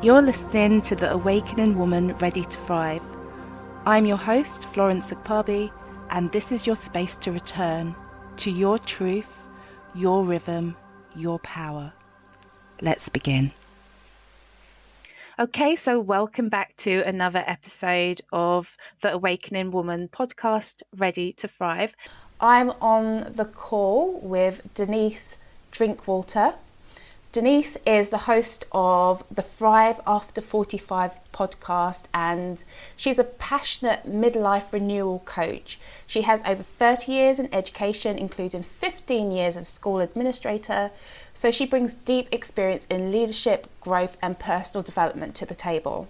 You're listening to the Awakening Woman Ready to Thrive. I'm your host, Florence Agpabi, and this is your space to return to your truth, your rhythm, your power. Let's begin. Okay, so welcome back to another episode of the Awakening Woman podcast, Ready to Thrive. I'm on the call with Denise Drinkwalter. Denise is the host of the Thrive After 45 podcast, and she's a passionate midlife renewal coach. She has over 30 years in education, including 15 years as a school administrator. So she brings deep experience in leadership, growth, and personal development to the table.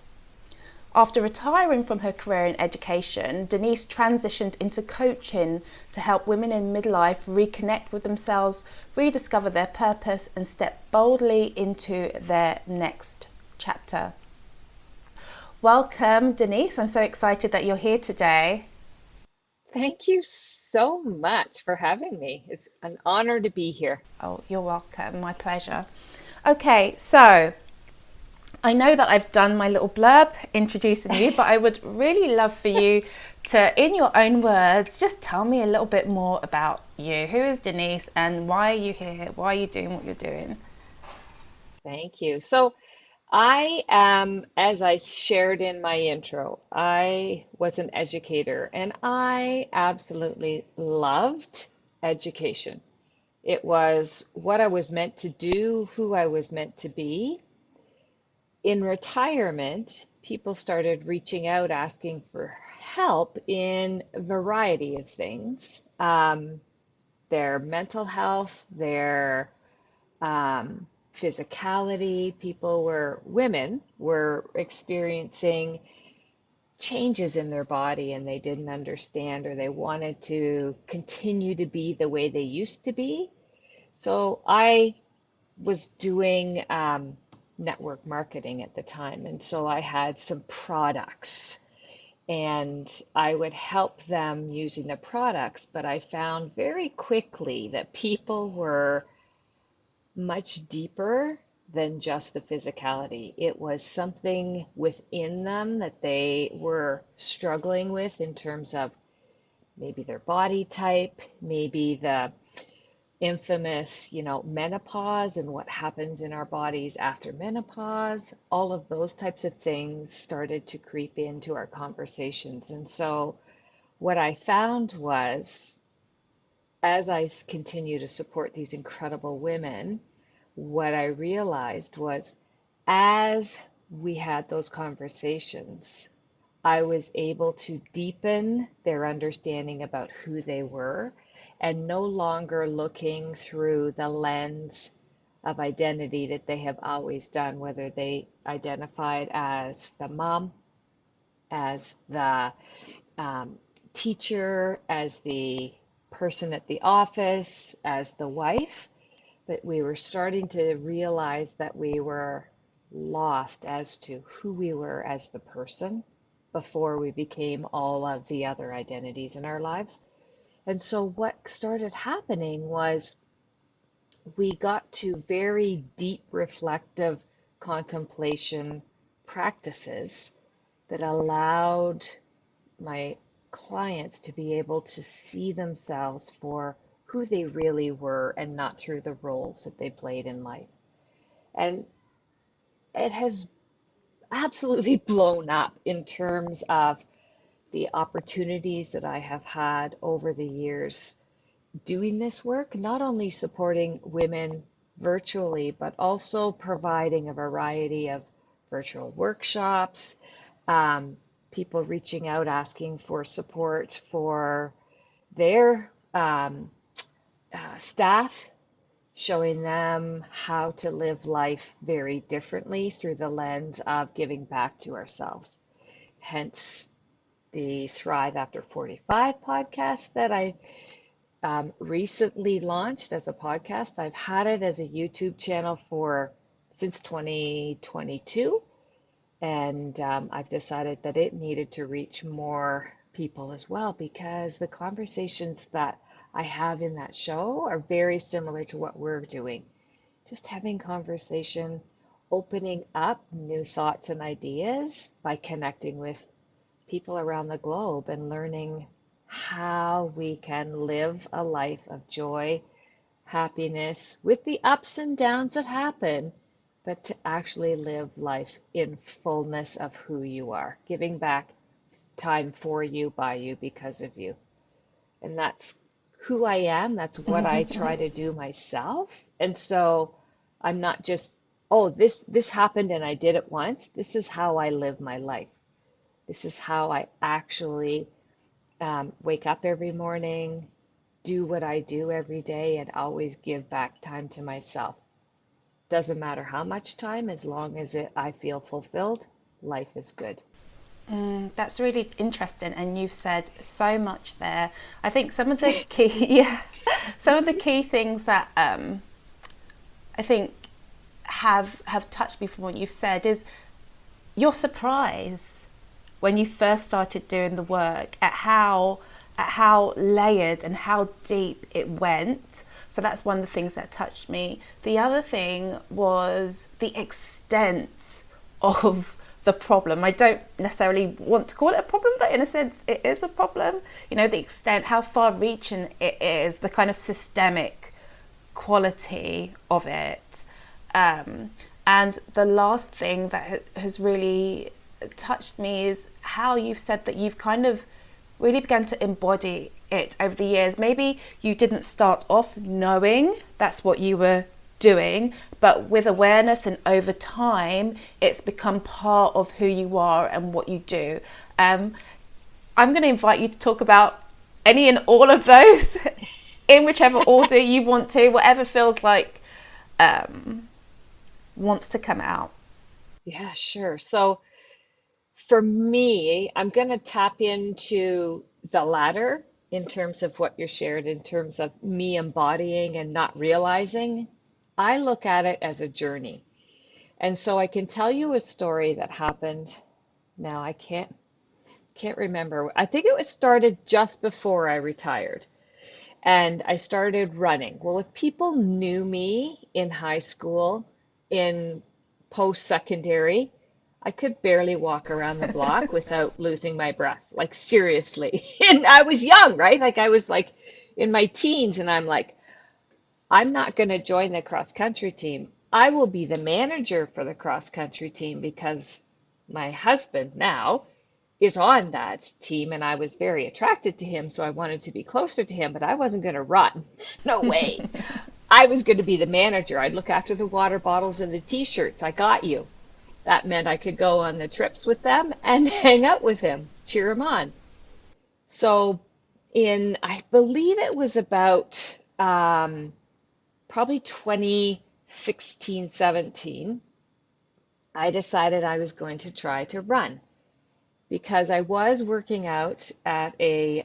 After retiring from her career in education, Denise transitioned into coaching to help women in midlife reconnect with themselves, rediscover their purpose, and step boldly into their next chapter. Welcome, Denise. I'm so excited that you're here today. Thank you so much for having me. It's an honor to be here. Oh, you're welcome. My pleasure. Okay, so I know that I've done my little blurb introducing you, but I would really love for you to, in your own words, just tell me a little bit more about you. Who is Denise and why are you here? Why are you doing what you're doing? Thank you. So, I am, as I shared in my intro, I was an educator and I absolutely loved education. It was what I was meant to do, who I was meant to be. In retirement, people started reaching out asking for help in a variety of things. Their mental health, their physicality. Women were experiencing changes in their body and they didn't understand or they wanted to continue to be the way they used to be. So I was doing network marketing at the time. And so I had some products and I would help them using the products, but I found very quickly that people were much deeper than just the physicality. It was something within them that they were struggling with in terms of maybe their body type, maybe the infamous, menopause and what happens in our bodies after menopause. All of those types of things started to creep into our conversations. And so what I found was, as I continue to support these incredible women, what I realized was as we had those conversations, I was able to deepen their understanding about who they were and no longer looking through the lens of identity that they have always done, whether they identified as the mom, as the um, teacher, as the person at the office, as the wife. But we were starting to realize that we were lost as to who we were as the person before we became all of the other identities in our lives. And so what started happening was we got to very deep reflective contemplation practices that allowed my clients to be able to see themselves for who they really were and not through the roles that they played in life. And it has absolutely blown up in terms of the opportunities that I have had over the years doing this work, not only supporting women virtually, but also providing a variety of virtual workshops, um, people reaching out asking for support for their staff, showing them how to live life very differently through the lens of giving back to ourselves. Hence the Thrive After 45 podcast that I recently launched as a podcast. I've had it as a YouTube channel for since 2022, and I've decided that it needed to reach more people as well because the conversations that I have in that show are very similar to what we're doing. Just having conversation, opening up new thoughts and ideas by connecting with people around the globe and learning how we can live a life of joy, happiness, with the ups and downs that happen, but to actually live life in fullness of who you are, giving back time for you, by you, because of you. And that's who I am. That's what I try to do myself. And so I'm not just, oh, this happened and I did it once. This is how I live my life. This is how I actually wake up every morning, do what I do every day, and always give back time to myself. Doesn't matter how much time, as long as I feel fulfilled, life is good. That's really interesting, and you've said so much there. I think some of the key, yeah, some of the key things that I think have touched me from what you've said is your surprise when you first started doing the work at how layered and how deep it went. So that's one of the things that touched me. The other thing was the extent of the problem. I don't necessarily want to call it a problem, but in a sense it is a problem. You know, the extent, how far reaching it is, the kind of systemic quality of it. And the last thing that has really touched me is how you've said that you've kind of really began to embody it over the years. Maybe you didn't start off knowing that's what you were doing, but with awareness and over time, it's become part of who you are and what you do. I'm going to invite you to talk about any and all of those in whichever order you want to, whatever feels like wants to come out. Yeah, sure. So for me, I'm going to tap into the latter in terms of what you shared, in terms of me embodying and not realizing. I look at it as a journey. And so I can tell you a story that happened. Now I can't remember. I think it was started just before I retired. And I started running. Well, if people knew me in high school, in post-secondary, I could barely walk around the block without losing my breath. Like seriously. And I was young, right? Like I was like in my teens and I'm like, I'm not going to join the cross country team. I will be the manager for the cross country team because my husband now is on that team and I was very attracted to him, so I wanted to be closer to him, but I wasn't going to run. No way. I was going to be the manager. I'd look after the water bottles and the t-shirts. I got you. That meant I could go on the trips with them and hang out with him, cheer him on. So I believe it was about probably 2016, 17, I decided I was going to try to run because I was working out at a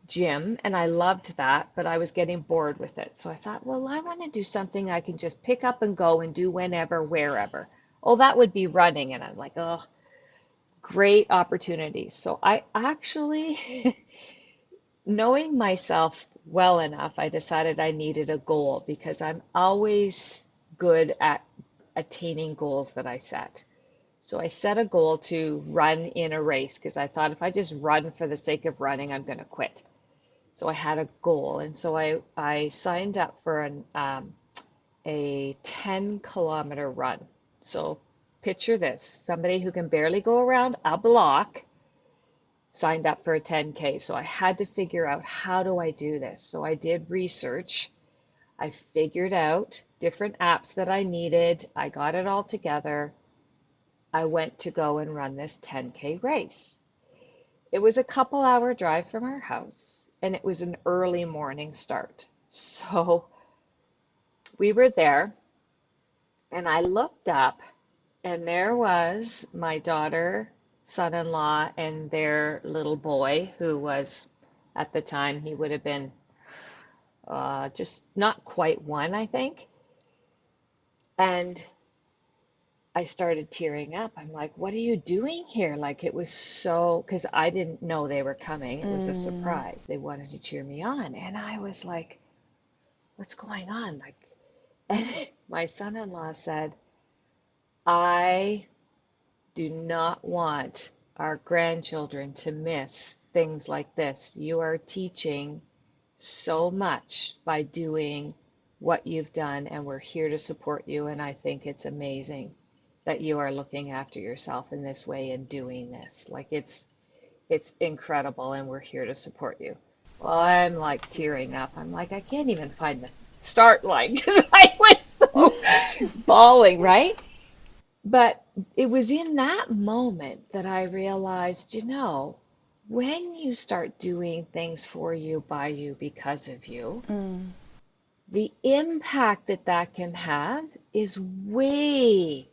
gym and I loved that, but I was getting bored with it. So I thought, well, I want to do something I can just pick up and go and do whenever, wherever. Oh, that would be running. And I'm like, oh, great opportunity. So I actually, knowing myself well enough, I decided I needed a goal because I'm always good at attaining goals that I set. So I set a goal to run in a race because I thought if I just run for the sake of running, I'm going to quit. So I had a goal, and so I signed up for a 10-kilometer run. So picture this, somebody who can barely go around a block signed up for a 10K. So I had to figure out how do I do this. So I did research. I figured out different apps that I needed. I got it all together. I went to go and run this 10K race. It was a couple-hour drive from our house, and it was an early morning start. So we were there, and I looked up, and there was my daughter, son-in-law, and their little boy, who was, at the time, he would have been just not quite one, I think. And I started tearing up. I'm like, what are you doing here? Like, it was so, because I didn't know they were coming. It was a Mm. surprise. They wanted to cheer me on. And I was like, what's going on? Like, and my son-in-law said, I do not want our grandchildren to miss things like this. You are teaching so much by doing what you've done, and we're here to support you. And I think it's amazing that you are looking after yourself in this way and doing this. Like it's incredible, and we're here to support you. Well, I'm like tearing up. I'm like, I can't even find the start line because I was so bawling, right? But it was in that moment that I realized, when you start doing things for you, by you, because of you, Mm. the impact that that can have is way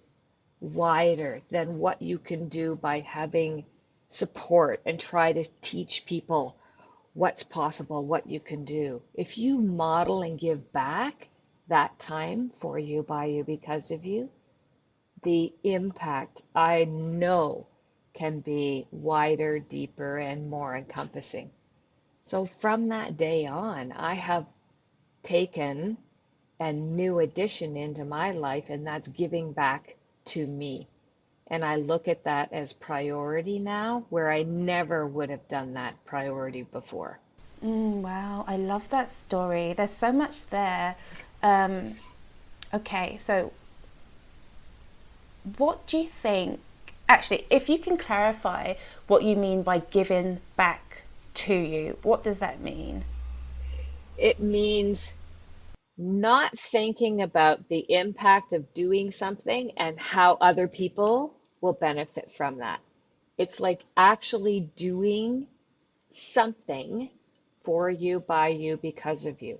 wider than what you can do by having support and try to teach people what's possible, what you can do. If you model and give back that time for you, by you, because of you, the impact I know can be wider, deeper, and more encompassing. So from that day on, I have taken a new addition into my life, and that's giving back to me. And I look at that as priority now, where I never would have done that priority before. Wow, I love that story. There's so much there. Um, okay, so what do you think? Actually, if you can clarify what you mean by giving back to you, what does that mean? It means not thinking about the impact of doing something and how other people will benefit from that. It's like actually doing something for you, by you, because of you,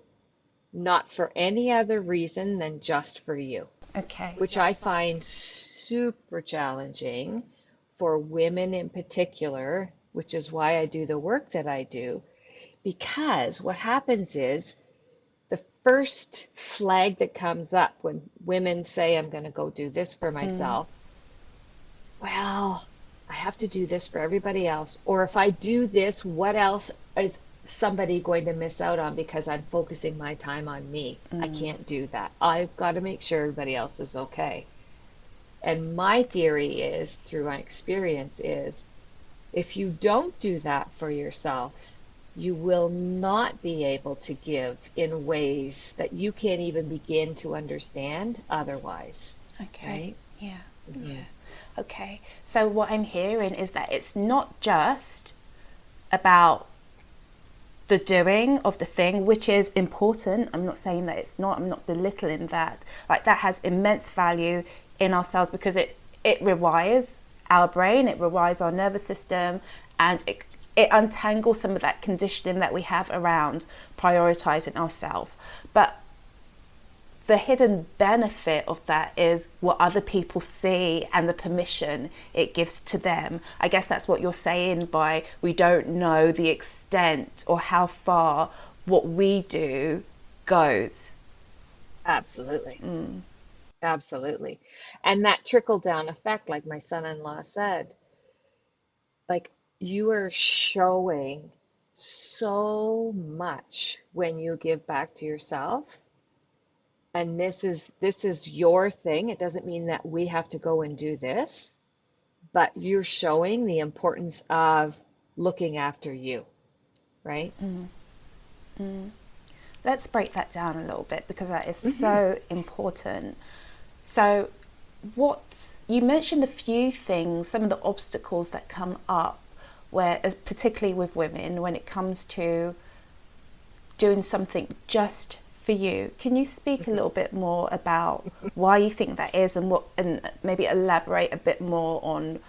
not for any other reason than just for you, Okay. which I find super challenging for women in particular, which is why I do the work that I do. Because what happens is the first flag that comes up when women say, I'm going to go do this for Mm, myself, well, I have to do this for everybody else. Or if I do this, what else is somebody going to miss out on because I'm focusing my time on me? I mm, can't do that. I've got to make sure everybody else is okay. And my theory is, through my experience, is if you don't do that for yourself, you will not be able to give in ways that you can't even begin to understand otherwise, okay. right? Yeah. Hmm. Yeah. Okay. So what I'm hearing is that it's not just about the doing of the thing, which is important. I'm not saying that it's not. I'm not belittling that. Like that has immense value in ourselves because it rewires our brain, it rewires our nervous system, and it untangles some of that conditioning that we have around prioritizing ourselves. But the hidden benefit of that is what other people see and the permission it gives to them. I guess that's what you're saying by we don't know the extent or how far what we do goes. Absolutely. Mm. Absolutely. And that trickle down effect, like my son-in-law said, like you are showing so much when you give back to yourself. And this is your thing. It doesn't mean that we have to go and do this, but you're showing the importance of looking after you, right? Let's break that down a little bit because that is Hmm. so important. So, what you mentioned a few things, some of the obstacles that come up, where, particularly with women, when it comes to doing something just for you. Can you speak a Hmm. little bit more about why you think that is, and what, and maybe elaborate a bit more on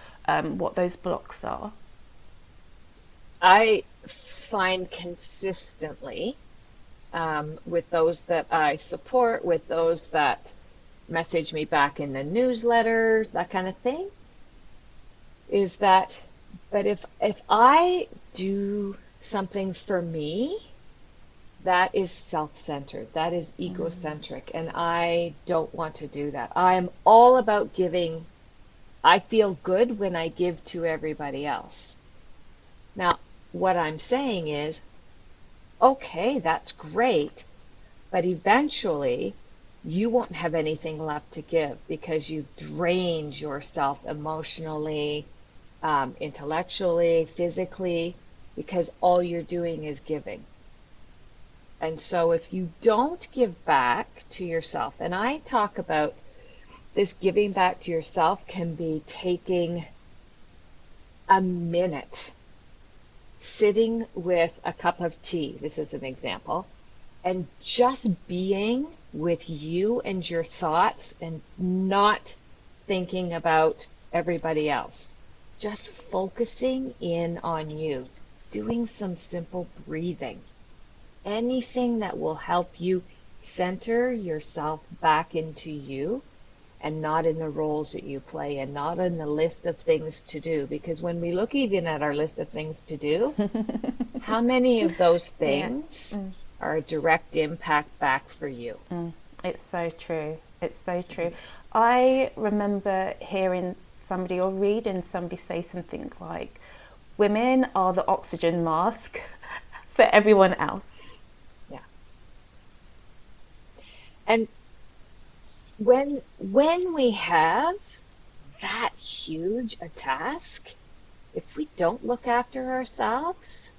what those blocks are? I find consistently with those that I support, with those that message me back in the newsletter, that kind of thing, is that, but if I do something for me, that is self-centered, that is egocentric, and I don't want to do that. I am all about giving. I feel good when I give to everybody else. Now, what I'm saying is, okay, that's great, but eventually you won't have anything left to give because you've drained yourself emotionally, intellectually, physically, because all you're doing is giving. And so if you don't give back to yourself, and I talk about this giving back to yourself can be taking a minute, sitting with a cup of tea, this is an example, and just being with you and your thoughts and not thinking about everybody else. Just focusing in on you, doing some simple breathing, anything that will help you center yourself back into you and not in the roles that you play and not in the list of things to do. Because when we look even at our list of things to do, how many of those Yeah. things are a direct impact back for you? It's so true. It's so true. I remember hearing somebody or reading somebody say something like, women are the oxygen mask for everyone else. Yeah. And when we have that huge a task, if we don't look after ourselves,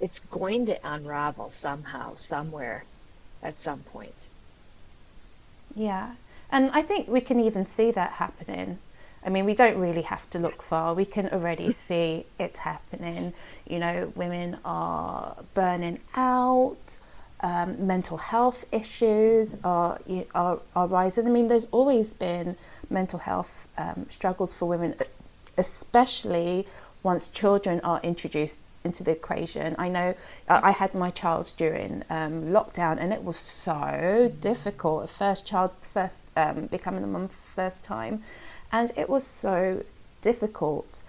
it's going to unravel somehow, somewhere, at some point. Yeah. And I think we can even see that happening. I mean, we don't really have to look far. We can already see it happening. You know, women are burning out. Mental health issues are rising. I mean, there's always been mental health struggles for women, especially once children are introduced into the equation. I know I had my child during lockdown, and it was so difficult. A first child, first becoming a mum first time, and it was so difficult.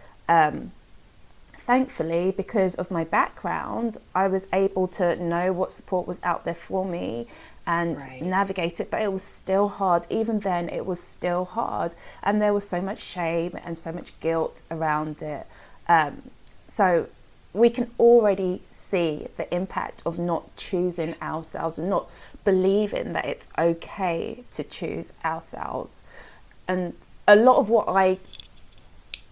Thankfully, because of my background, I was able to know what support was out there for me and Right. navigate it, but it was still hard. Even then, it was still hard, and there was so much shame and so much guilt around it. So we can already see the impact of not choosing ourselves and not believing that it's okay to choose ourselves. And a lot of what I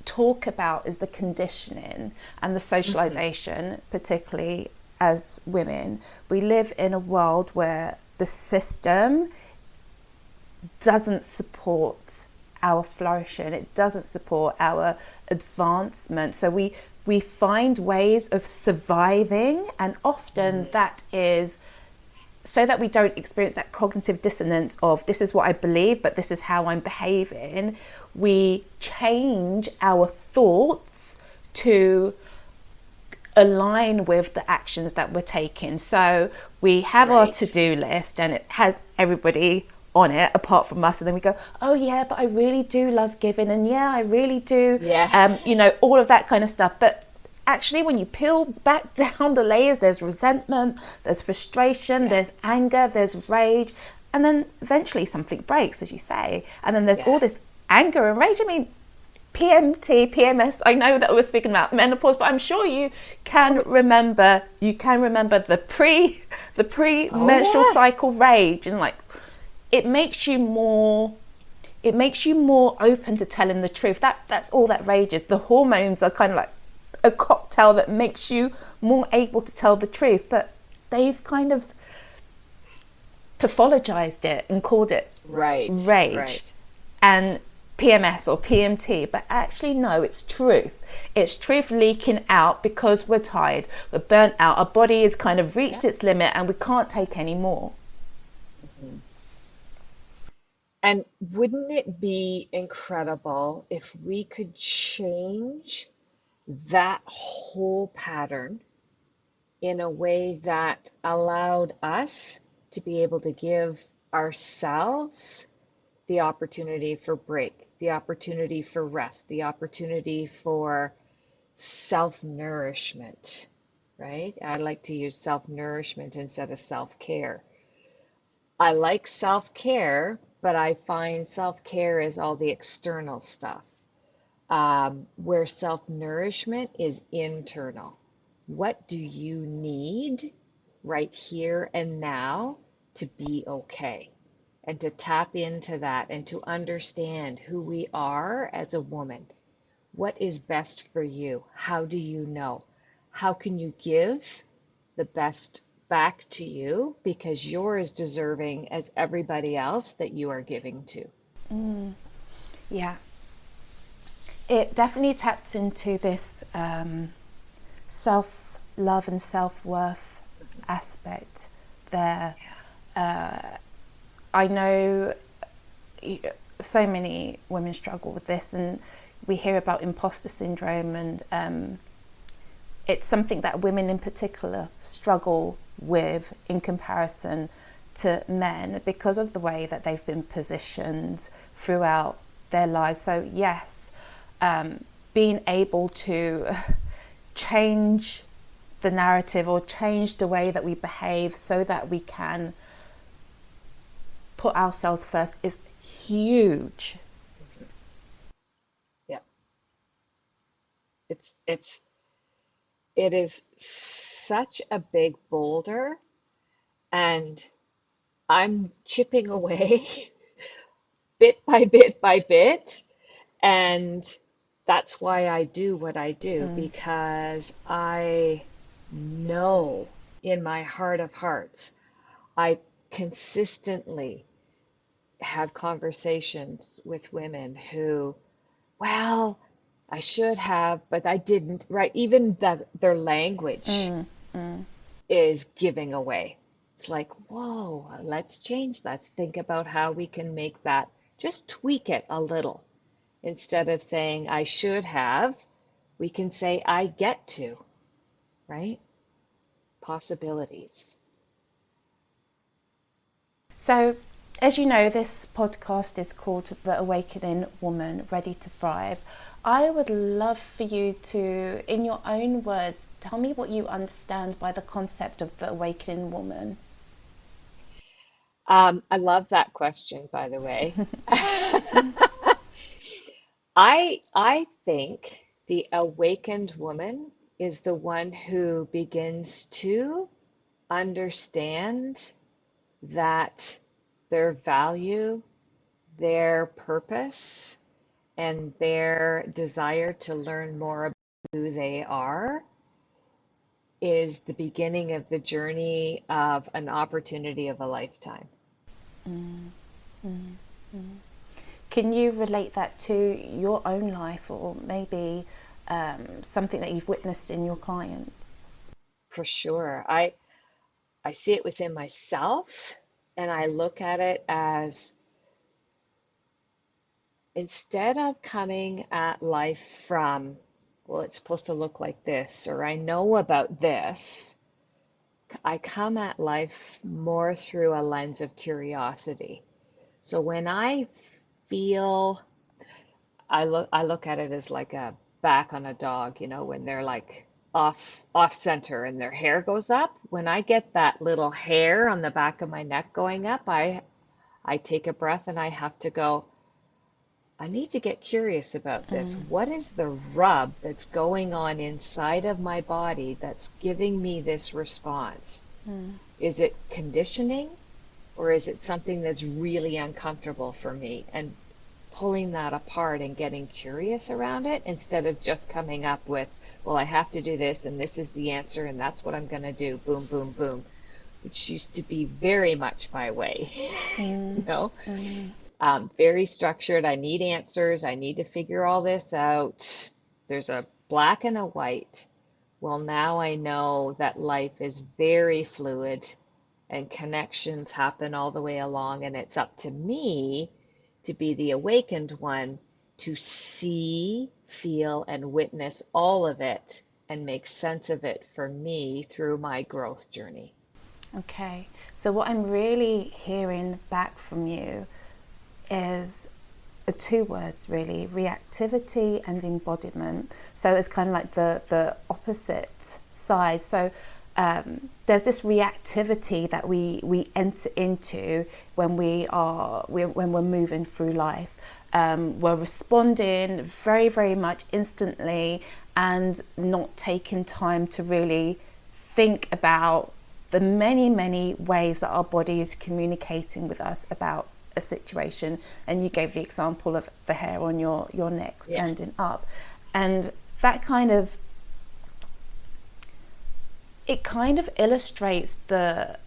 talk about is the conditioning and the socialization, particularly as women. We live in a world where the system doesn't support our flourishing, it doesn't support our advancement. So we find ways of surviving, and often that is so that we don't experience that cognitive dissonance of this is what I believe, but this is how I'm behaving. We change our thoughts to align with the actions that we're taking. So we have our Right. to-do list and it has everybody on it apart from us, and then we go, oh yeah, but I really do love giving, and yeah, I really do, Yeah. all of that kind of stuff. But actually, when you peel back down the layers, there's resentment, there's frustration, Yeah. there's anger, there's rage, and then eventually something breaks, as you say, and then there's Yeah. all this anger and rage. I mean, PMT, PMS, I know that we're speaking about menopause, but I'm sure you can remember the Oh, pre-menstrual yeah. cycle rage, and like it makes you more open to telling the truth. That's all that rage is. The hormones are kind of like a cocktail that makes you more able to tell the truth, but they've kind of pathologized it and called it Right. rage Right. and PMS or PMT, but actually no, it's truth. It's truth leaking out because we're tired, we're burnt out, our body has kind of reached its limit and we can't take any more. And wouldn't it be incredible if we could change that whole pattern in a way that allowed us to be able to give ourselves the opportunity for break, the opportunity for rest, the opportunity for self-nourishment, right? I like to use self-nourishment instead of self-care. I like self-care, but I find self-care is all the external stuff, where self-nourishment is internal. What do you need right here and now to be okay? and to tap into that and to understand who we are as a woman. What is best for you? How do you know? How can you give the best back to you because you're as deserving as everybody else that you are giving to? Yeah. It definitely taps into this self-love and self-worth aspect there. I know so many women struggle with this, and we hear about imposter syndrome, and it's something that women in particular struggle with in comparison to men because of the way that they've been positioned throughout their lives. So yes, being able to change the narrative or change the way that we behave so that we can put ourselves first is huge. Yeah. It is such a big boulder, and I'm chipping away bit by bit by bit. And that's why I do what I do, because I know in my heart of hearts, I consistently have conversations with women who, well, I should have, but I didn't, right? Even their language is giving away. It's like, whoa, let's change. Let's think about how we can make that, just tweak it a little. Instead of saying I should have, we can say I get to, right? Possibilities. So, as you know, this podcast is called The Awakening Woman Ready to Thrive. I would love for you to, in your own words, tell me what you understand by the concept of the awakening woman. I love that question, by the way. I think the awakened woman is the one who begins to understand that their value, their purpose, and their desire to learn more about who they are is the beginning of the journey of an opportunity of a lifetime. Can you relate that to your own life, or maybe something that you've witnessed in your clients? For sure. I see it within myself, and I look at it as, instead of coming at life from, well, it's supposed to look like this, or I know about this, I come at life more through a lens of curiosity. So when I feel, I look at it as like a back on a dog, when they're like off center and their hair goes up. When I get that little hair on the back of my neck going up, I take a breath and I have to go, I need to get curious about this. What is the rub that's going on inside of my body that's giving me this response? Is it conditioning, or is it something that's really uncomfortable for me? And pulling that apart and getting curious around it instead of just coming up with, well, I have to do this and this is the answer and that's what I'm going to do. Boom, boom, boom, which used to be very much my way, you know? Very structured. I need answers. I need to figure all this out. There's a black and a white. Well, now I know that life is very fluid and connections happen all the way along, and it's up to me to be the awakened one to see, feel, and witness all of it and make sense of it for me through my growth journey. Okay, so what I'm really hearing back from you is two words really: reactivity and embodiment. So it's kind of like the opposite side. So there's this reactivity that we enter into when when we're moving through life. We're responding very, very much instantly and not taking time to really think about the many, many ways that our body is communicating with us about a situation, and you gave the example of the hair on your neck standing up, and that kind of illustrates the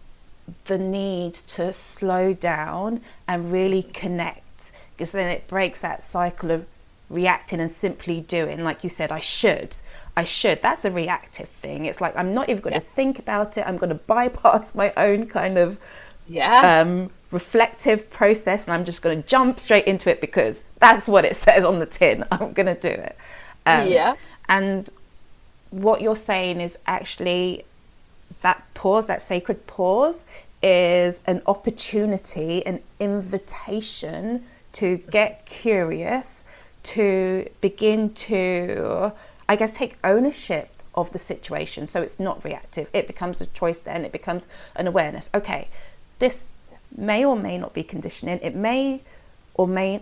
need to slow down and really connect, because then it breaks that cycle of reacting and simply doing. Like you said, I should, that's a reactive thing. It's like, I'm not even going to think about it. I'm going to bypass my own kind of reflective process, and I'm just going to jump straight into it because that's what it says on the tin. I'm going to do it. And what you're saying is actually that pause, that sacred pause, is an opportunity, an invitation to get curious, to begin to, I guess, take ownership of the situation. So it's not reactive. It becomes a choice then. It becomes an awareness. Okay, this may or may not be conditioning. It may or may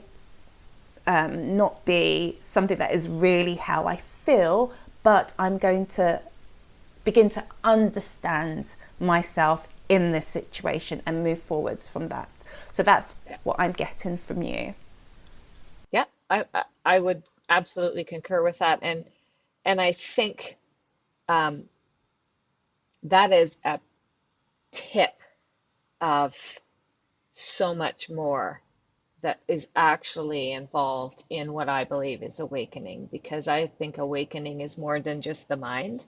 not be something that is really how I feel, but I'm going to begin to understand myself in this situation and move forwards from that. So that's what I'm getting from you. Yeah, I would absolutely concur with that, and I think that is a tip of so much more that is actually involved in what I believe is awakening, because I think awakening is more than just the mind.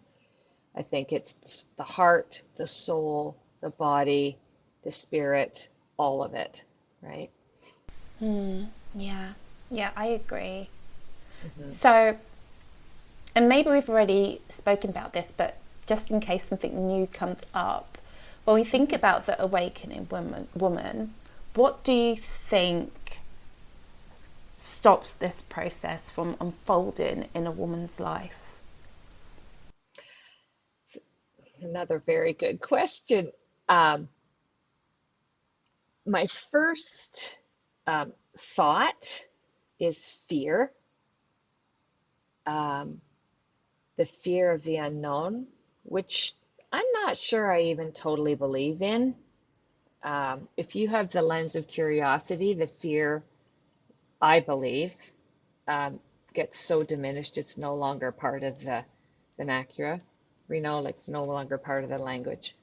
I think it's the heart, the soul, the body, the spirit, all of it, right? Yeah, I agree. So, and maybe we've already spoken about this, but just in case something new comes up, when we think about the awakening woman, what do you think stops this process from unfolding in a woman's life? Another very good question. My first thought is fear, the fear of the unknown, which I'm not sure I even totally believe in. If you have the lens of curiosity, the fear, I believe, gets so diminished it's no longer part of the vernacular. Like it's no longer part of the language.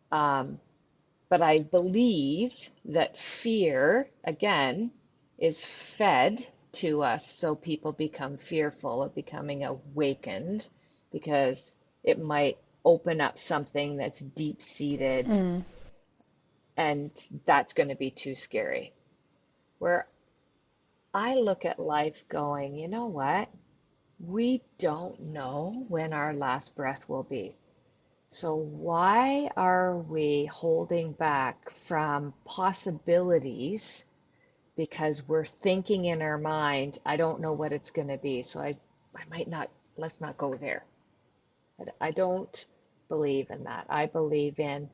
But I believe that fear, again, is fed to us so people become fearful of becoming awakened, because it might open up something that's deep-seated, and that's going to be too scary. Where I look at life going, you know what? We don't know when our last breath will be. So why are we holding back from possibilities because we're thinking in our mind, I don't know what it's going to be, so I might not, let's not go there. I don't believe in that. I believe in,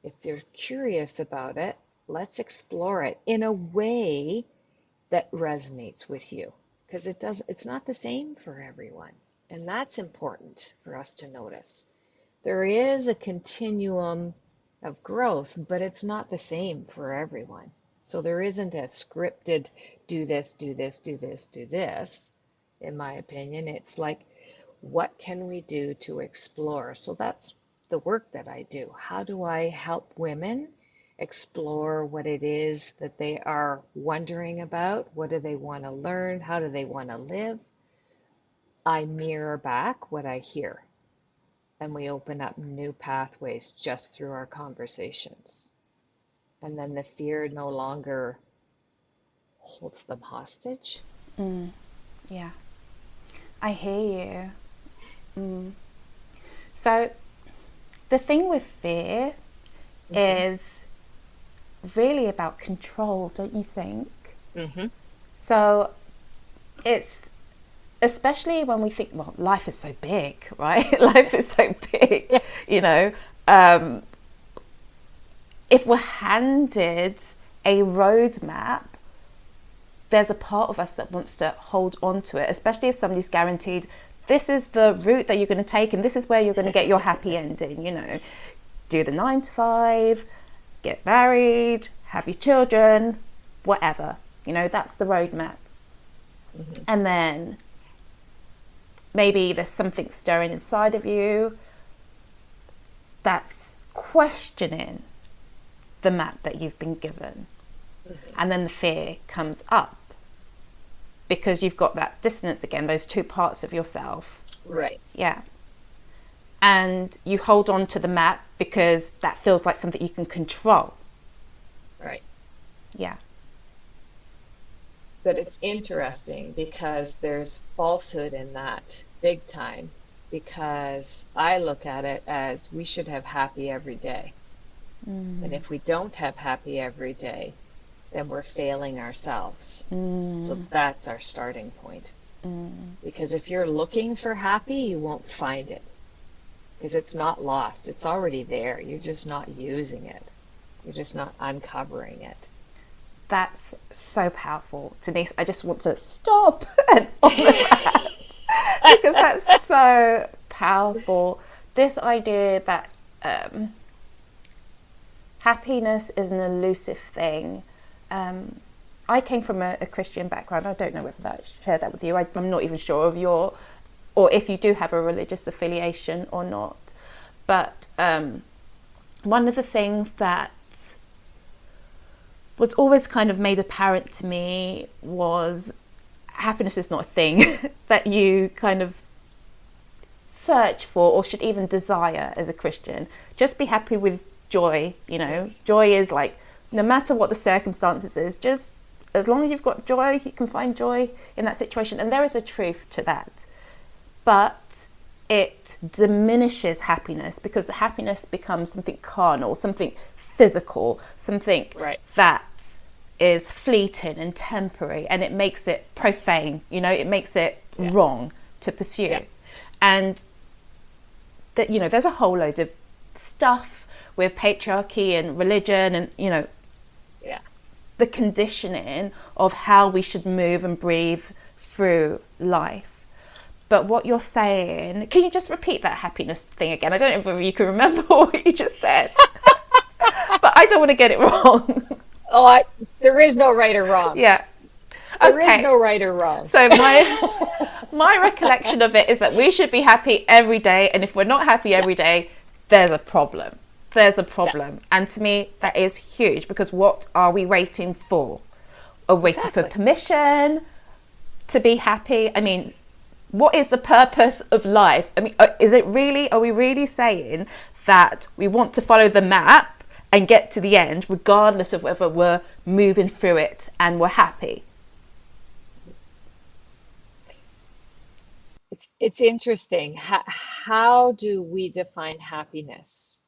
if you're curious about it, let's explore it in a way that resonates with you, because it's not the same for everyone. And that's important for us to notice. There is a continuum of growth, but it's not the same for everyone. So there isn't a scripted do this, do this, do this, do this, in my opinion. It's like, what can we do to explore? So that's the work that I do. How do I help women explore what it is that they are wondering about? What do they want to learn? How do they want to live? I mirror back what I hear, and we open up new pathways just through our conversations. And then the fear no longer holds them hostage. Yeah, I hear you. So the thing with fear is really about control, don't you think? So it's, especially when we think, well, life is so big, right? Life is so big, you know. If we're handed a roadmap, there's a part of us that wants to hold on to it, especially if somebody's guaranteed, this is the route that you're going to take and this is where you're going to get your happy ending, you know. Do the 9 to 5, get married, have your children, whatever, that's the roadmap. Mm-hmm. And then maybe there's something stirring inside of you that's questioning the map that you've been given. Mm-hmm. And then the fear comes up because you've got that dissonance again, those two parts of yourself. Right. Yeah. And you hold on to the map because that feels like something you can control. Right. Yeah. But it's interesting because there's falsehood in that big time, because I look at it as we should have happy every day. And if we don't have happy every day, then we're failing ourselves. So that's our starting point. Because if you're looking for happy, you won't find it. Because it's not lost. It's already there. You're just not using it. You're just not uncovering it. That's so powerful, Denise. I just want to stop and honor that because that's so powerful. This idea that happiness is an elusive thing. I came from a Christian background. I don't know whether I shared that with you. I'm not even sure of or if you do have a religious affiliation or not. But one of the things that was always kind of made apparent to me was happiness is not a thing that you kind of search for or should even desire as a Christian. Just be happy with joy. Joy is like, no matter what the circumstances is, just as long as you've got joy, you can find joy in that situation. And there is a truth to that. But it diminishes happiness because the happiness becomes something carnal, something physical, something that is fleeting and temporary, and it makes it profane, it makes it wrong to pursue. And that, there's a whole load of stuff with patriarchy and religion and, the conditioning of how we should move and breathe through life. But what you're saying, can you just repeat that happiness thing again? I don't know whether you can remember what you just said. But I don't want to get it wrong. There is no right or wrong. Yeah. There is no right or wrong. So my recollection of it is that we should be happy every day, and if we're not happy every day, there's a problem. There's a problem. Yeah. And to me, that is huge, because what are we waiting for? Are we waiting for permission to be happy? I mean, what is the purpose of life? I mean, are we really saying that we want to follow the map and get to the end, regardless of whether we're moving through it and we're happy? It's interesting. How do we define happiness,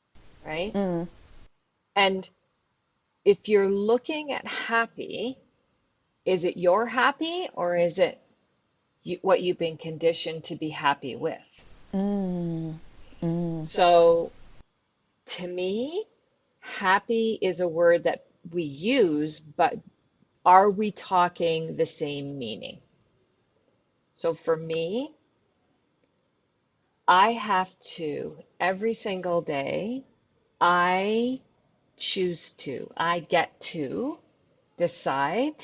right? And if you're looking at happy, is it you're happy, or is it what you've been conditioned to be happy with? So to me, happy is a word that we use, but are we talking the same meaning? So for me, I have to, every single day, I get to decide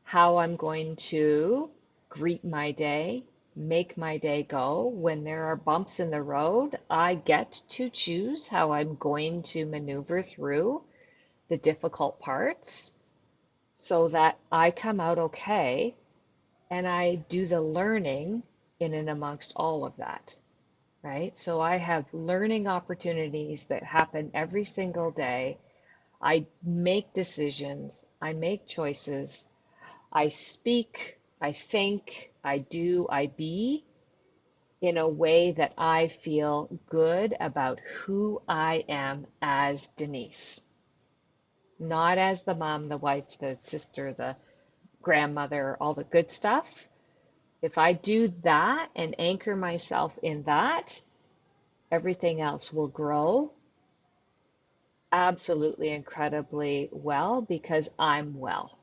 how I'm going to greet my day, make my day go. When there are bumps in the road, I get to choose how I'm going to maneuver through the difficult parts so that I come out okay, and I do the learning in and amongst all of that. Right? So I have learning opportunities that happen every single day. I make decisions, I make choices, I speak, I think, I do, I be in a way that I feel good about who I am as Denise. Not as the mom, the wife, the sister, the grandmother, all the good stuff. If I do that and anchor myself in that, everything else will grow absolutely incredibly well because I'm well.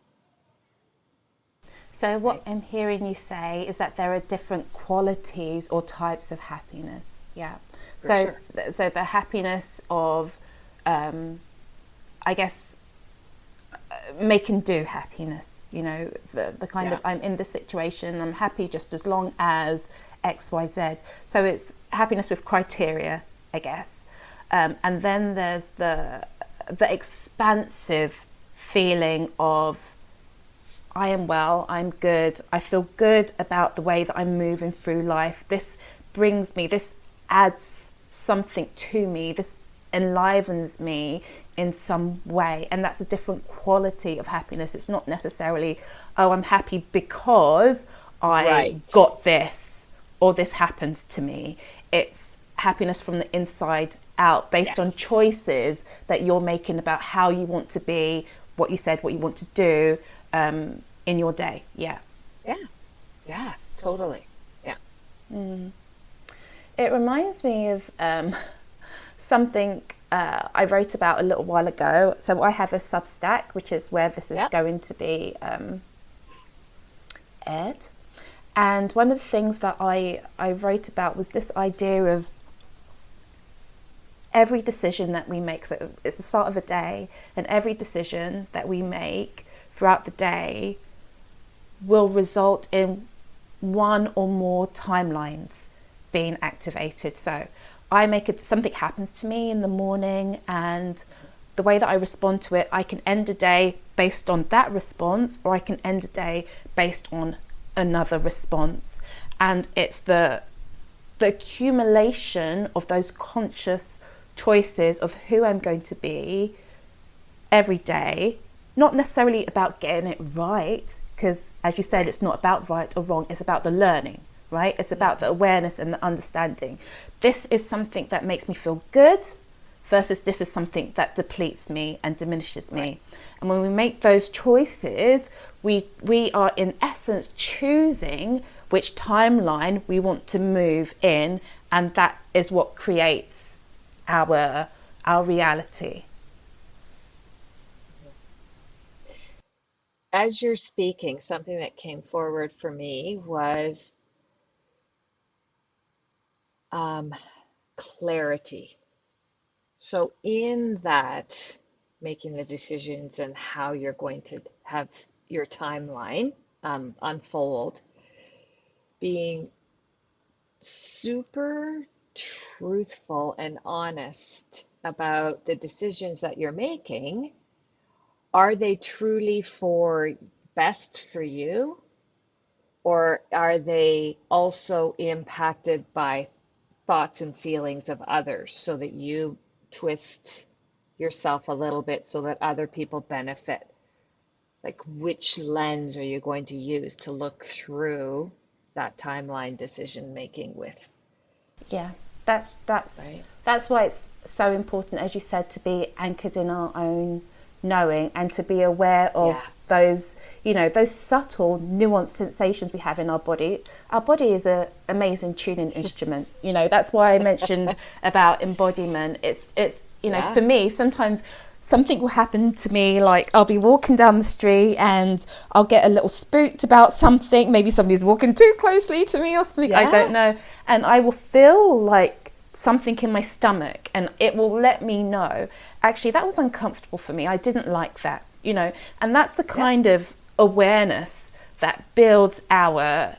So what I'm hearing you say is that there are different qualities or types of happiness. Yeah. So the happiness of, I guess, making do happiness, you know, the kind of, I'm in this situation, I'm happy just as long as XYZ. So it's happiness with criteria, I guess. And then there's the expansive feeling of, I am well, I'm good, I feel good about the way that I'm moving through life. This brings me, this adds something to me, this enlivens me in some way. And that's a different quality of happiness. It's not necessarily, oh, I'm happy because I got this or this happened to me. It's happiness from the inside out, based on choices that you're making about how you want to be, what you said, what you want to do in your day. Yeah, Totally. it reminds me of something I wrote about a little while ago. So I have a Substack, which is where this is going to be aired. And one of the things that I wrote about was this idea of every decision that we make. So it's the start of a day, and every decision that we make throughout the day will result in one or more timelines being activated. So I make it, something happens to me in the morning, and the way that I respond to it, I can end a day based on that response, or I can end a day based on another response. And it's the accumulation of those conscious choices of who I'm going to be every day, not necessarily about getting it right, because as you said, it's not about right or wrong, it's about the learning, right? It's about the awareness and the understanding. This is something that makes me feel good versus this is something that depletes me and diminishes me. And when we make those choices, we are in essence choosing which timeline we want to move in, and that is what creates our reality. As you're speaking, something that came forward for me was clarity. So in that, making the decisions and how you're going to have your timeline unfold, being super truthful and honest about the decisions that you're making. Are they truly for best for you, or are they also impacted by thoughts and feelings of others, so that you twist yourself a little bit so that other people benefit? Like, which lens are you going to use to look through that timeline decision making with? Yeah, Right? that's why it's so important, as you said, to be anchored in our own knowing, and to be aware of those, you know, those subtle nuanced sensations we have in our body. Our body is an amazing tuning instrument. You know, that's why I mentioned about embodiment. It's you know, for me, sometimes something will happen to me, like I'll be walking down the street and I'll get a little spooked about something. Maybe somebody's walking too closely to me or something, I don't know. And I will feel like something in my stomach, and it will let me know, actually, that was uncomfortable for me. I didn't like that, you know. And that's the kind of awareness that builds our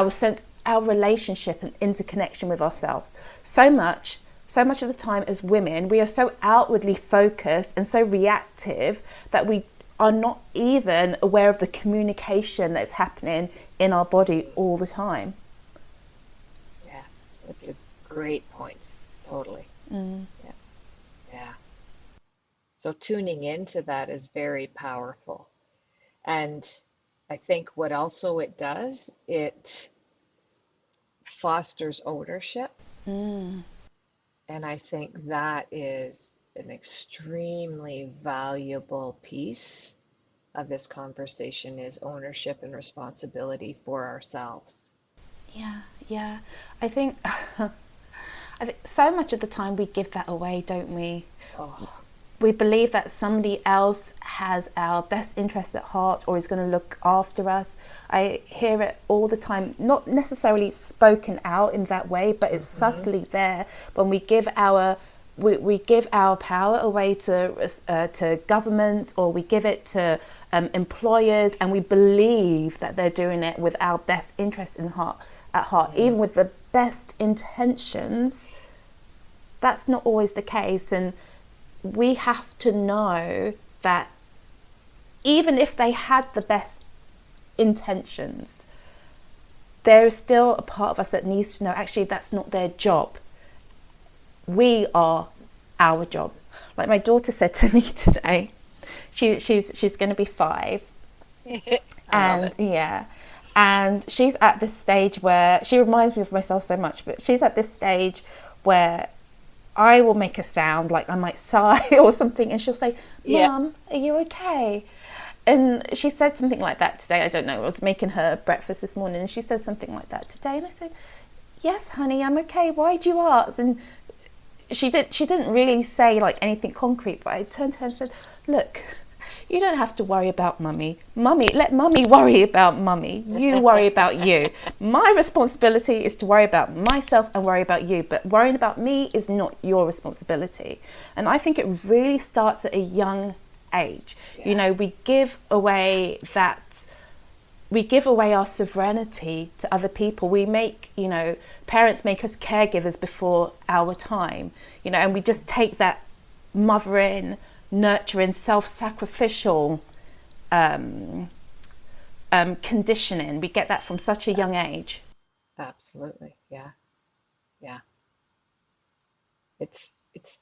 sense, our relationship and interconnection with ourselves. So much of the time as women, we are so outwardly focused and so reactive that we are not even aware of the communication that's happening in our body all the time. Yeah, that's a great point. Totally. Yeah. So tuning into that is very powerful. And I think what also it does, it fosters ownership. And I think that is an extremely valuable piece of this conversation, is ownership and responsibility for ourselves. Yeah. I think so much of the time we give that away, don't we? We believe that somebody else has our best interests at heart or is going to look after us. I hear it all the time, not necessarily spoken out in that way, but it's subtly there when we give our we give our power away to governments, or we give it to employers, and we believe that they're doing it with our best interest at heart, even with the best intentions. That's not always the case, and we have to know that even if they had the best intentions, there is still a part of us that needs to know, actually, that's not their job. We are our job. Like my daughter said to me today, she's going to be 5, I love and it. and she's at this stage where she reminds me of myself so much, but she's at this stage where I will make a sound, like I might sigh or something, and she'll say, Yeah. "Mum, are you okay?" And she said something like that today. I don't know. I was making her breakfast this morning, and she said something like that today. And I said, "Yes, honey, I'm okay. Why'd you ask?" And she didn't really say like anything concrete, but I turned to her and said, "Look, you don't have to worry about mummy. Let mummy worry about mummy. You worry about you. My responsibility is to worry about myself and worry about you, but worrying about me is not your responsibility." And I think it really starts at a young age. Yeah. We give away our sovereignty to other people. We make, parents make us caregivers before our time, and we just take that mothering, nurturing, self-sacrificial conditioning. We get that from such a young age. Absolutely. Yeah. Yeah. It's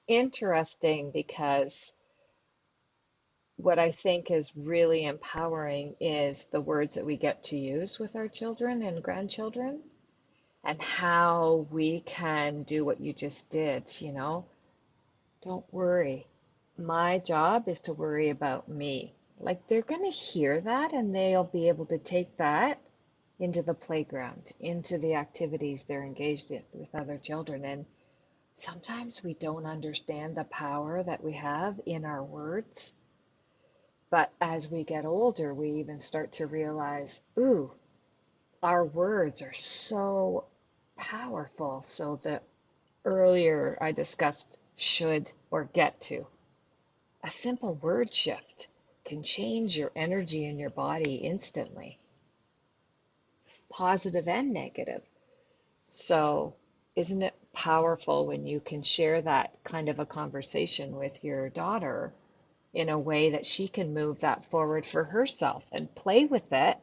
interesting because what I think is really empowering is the words that we get to use with our children and grandchildren, and how we can do what you just did. Don't worry. My job is to worry about me. Like they're going to hear that and they'll be able to take that into the playground, into the activities they're engaged in with other children. And sometimes we don't understand the power that we have in our words. But as we get older, we even start to realize, ooh, our words are so powerful. So the earlier I discussed should or get to, a simple word shift can change your energy in your body instantly, positive and negative. So, isn't it powerful when you can share that kind of a conversation with your daughter in a way that she can move that forward for herself and play with it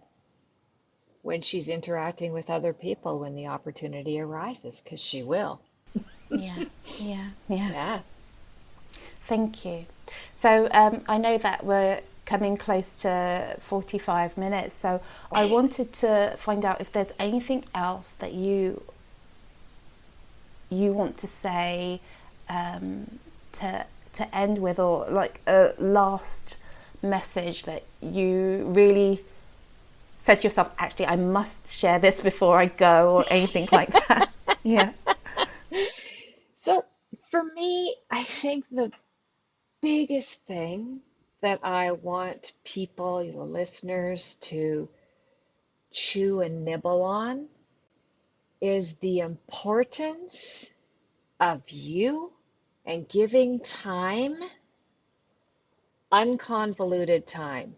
when she's interacting with other people when the opportunity arises, because she will. Yeah, yeah. Yeah. Thank you. So I know that we're coming close to 45 minutes, so I wanted to find out if there's anything else that you want to say to end with, or like a last message that you really said to yourself, actually, I must share this before I go, or anything like that. Yeah. So for me, I think the biggest thing that I want people, the listeners, to chew and nibble on is the importance of you and giving time, unconvoluted time,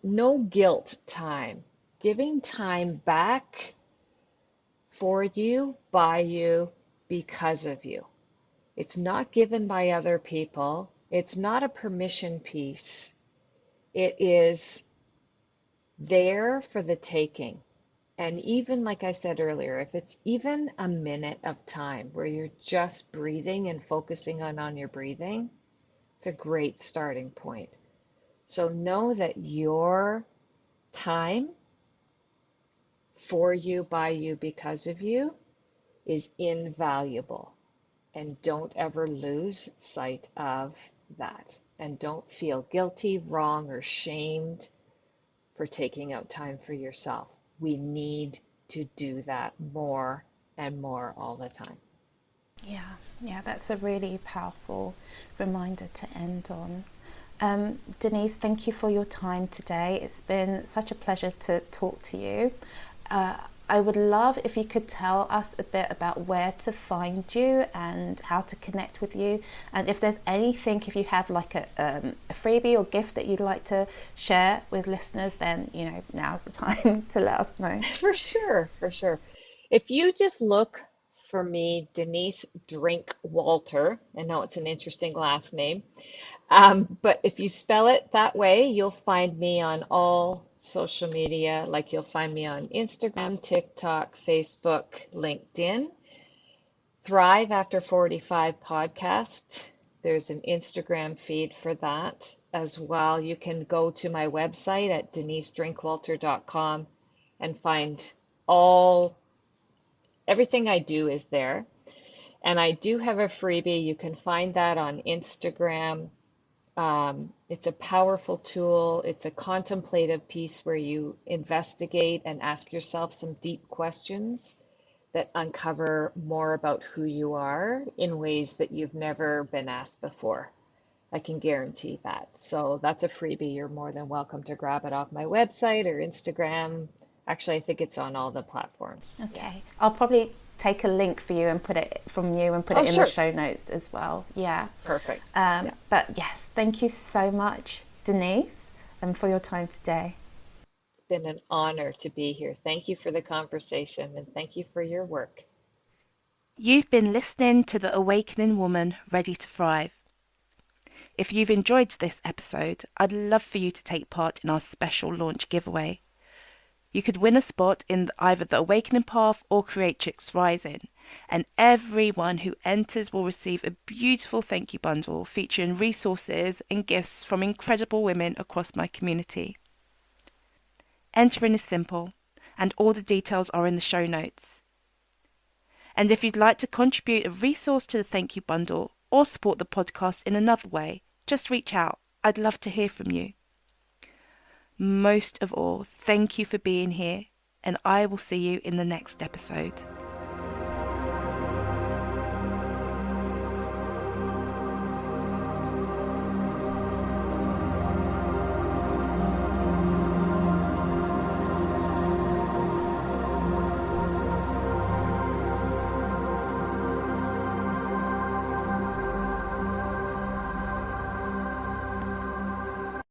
no guilt time, giving time back for you, by you, because of you. It's not given by other people. It's not a permission piece. It is there for the taking. And even like I said earlier, if it's even a minute of time where you're just breathing and focusing on your breathing, it's a great starting point. So know that your time for you, by you, because of you is invaluable. And don't ever lose sight of that. And don't feel guilty, wrong, or shamed for taking out time for yourself. We need to do that more and more all the time. Yeah, that's a really powerful reminder to end on. Denise, thank you for your time today. It's been such a pleasure to talk to you. I would love if you could tell us a bit about where to find you and how to connect with you. And if there's anything, if you have like a freebie or gift that you'd like to share with listeners, then, now's the time to let us know. For sure, for sure. If you just look for me, Denise Drinkwalter, I know it's an interesting last name, but if you spell it that way, you'll find me on all social media. Like you'll find me on Instagram, TikTok, Facebook, LinkedIn. Thrive After 45 podcast. There's an Instagram feed for that as well. You can go to my website at denisedrinkwalter.com and find all everything I do is there. And I do have a freebie. You can find that on Instagram. It's a powerful tool. It's a contemplative piece where you investigate and ask yourself some deep questions that uncover more about who you are in ways that you've never been asked before. I can guarantee that. So that's a freebie. You're more than welcome to grab it off my website or Instagram. Actually, I think it's on all the platforms. Okay. Yeah. I'll probably take a link for you and put it Oh, in sure. the show notes as well. Yeah. Perfect. Yeah. But yes, thank you so much, Denise, and for your time today. It's been an honor to be here. Thank you for the conversation and thank you for your work. You've been listening to The Awakening Woman Ready to Thrive. If you've enjoyed this episode, I'd love for you to take part in our special launch giveaway. You could win a spot in either the Awakening Path or Creatrix Rising, and everyone who enters will receive a beautiful thank you bundle featuring resources and gifts from incredible women across my community. Entering is simple, and all the details are in the show notes. And if you'd like to contribute a resource to the thank you bundle or support the podcast in another way, just reach out. I'd love to hear from you. Most of all, thank you for being here, and I will see you in the next episode.